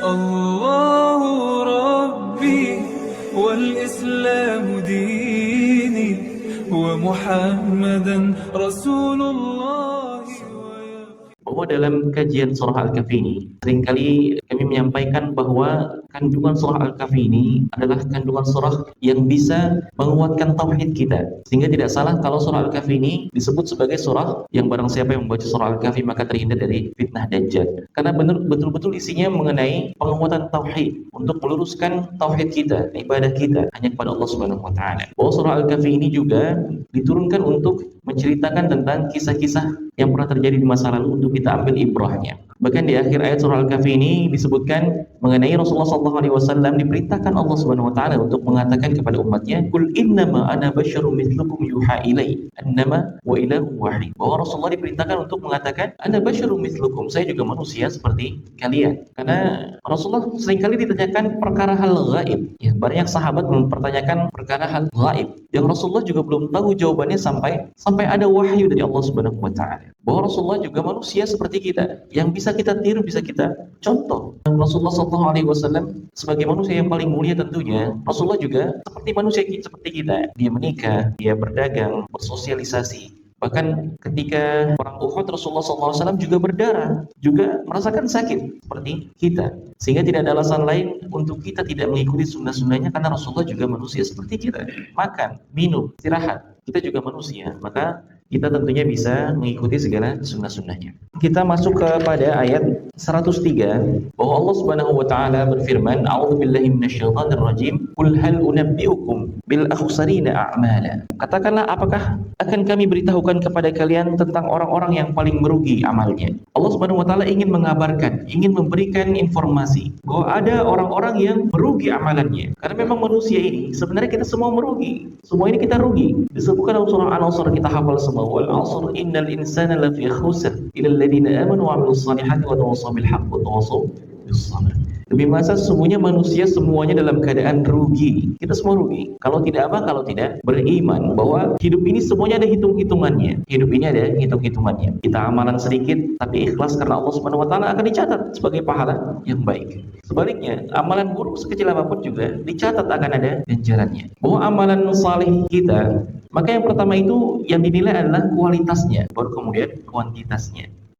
الله ربي والإسلام ديني ومحمدا رسول الله. Bahwa dalam kajian surah Al-Kahfi ini seringkali kami menyampaikan bahwa kandungan surah Al-Kahfi ini adalah kandungan surah yang bisa menguatkan tauhid kita. Sehingga tidak salah kalau surah Al-Kahfi ini disebut sebagai surah yang barang siapa yang membaca surah Al-Kahfi maka terhindar dari fitnah Dajjal. Karena betul-betul isinya mengenai penguatan tauhid untuk meluruskan tauhid kita, ibadah kita hanya kepada Allah Subhanahu wa taala. Bahwa surah Al-Kahfi ini juga diturunkan untuk menceritakan tentang kisah-kisah yang pernah terjadi di masa lalu untuk kita ambil ibrahnya. Bahkan di akhir ayat surah Al-Kahfi ini disebutkan mengenai Rasulullah SAW diperintahkan Allah Subhanahu wa taala untuk mengatakan kepada umatnya, "Qul innama ana basyarum mithlukum yuha ilai annama wa ilahu wahid." Bahwa Rasulullah diperintahkan untuk mengatakan, "Ana basyarum mithlukum." Saya juga manusia seperti kalian. Karena Rasulullah seringkali ditanyakan perkara hal gaib. Ya, banyak sahabat mempertanyakan perkara hal gaib yang Rasulullah juga belum tahu jawabannya sampai ada wahyu dari Allah Subhanahu wa taala. Bahwa Rasulullah juga manusia seperti kita, yang bisa kita tiru, bisa kita contoh. Rasulullah SAW sebagai manusia yang paling mulia tentunya, Rasulullah juga seperti manusia seperti kita. Dia menikah, dia berdagang, bersosialisasi. Bahkan ketika perang Uhud, Rasulullah SAW juga berdarah, juga merasakan sakit seperti kita. Sehingga tidak ada alasan lain untuk kita tidak mengikuti sunnah-sunnahnya, karena Rasulullah juga manusia seperti kita. Makan, minum, istirahat, kita juga manusia. Maka kita tentunya bisa mengikuti segala sunnah-sunnahnya. Kita masuk kepada ayat 103 bahwa Allah Subhanahu wa taala berfirman, "A'udzubillahi minasyaitonir rajim. Qul hal unabbiukum bil akhsarina a'mala." Katakanlah, apakah akan kami beritahukan kepada kalian tentang orang-orang yang paling merugi amalnya? Allah Subhanahu wa taala ingin mengabarkan, ingin memberikan informasi bahwa ada orang-orang yang merugi amalannya. Karena memang manusia ini sebenarnya kita semua merugi. Semua ini kita rugi. Disebutkan dalam surah Al-Asr, kita hafal semua, wal 'asr innal insana lafi khusr illal ladzina amanu wa 'amilus shalihati wa tawassaw bil haqqi wa tawassaw bis sabr. Demi masa sesungguhnya manusia semuanya dalam keadaan rugi. Kita semua rugi. Kalau tidak apa? Kalau tidak beriman bahwa hidup ini semuanya ada hitung-hitungannya. Hidup ini ada hitung-hitungannya. Kita amalan sedikit tapi ikhlas karena Allah Subhanahu wa taala akan dicatat sebagai pahala yang baik. Sebaliknya, amalan buruk sekecil apapun juga dicatat akan ada ganjarannya. Bahwa amalan saleh kita, maka yang pertama itu yang dinilai adalah kualitasnya, baru kemudian kuantitasnya.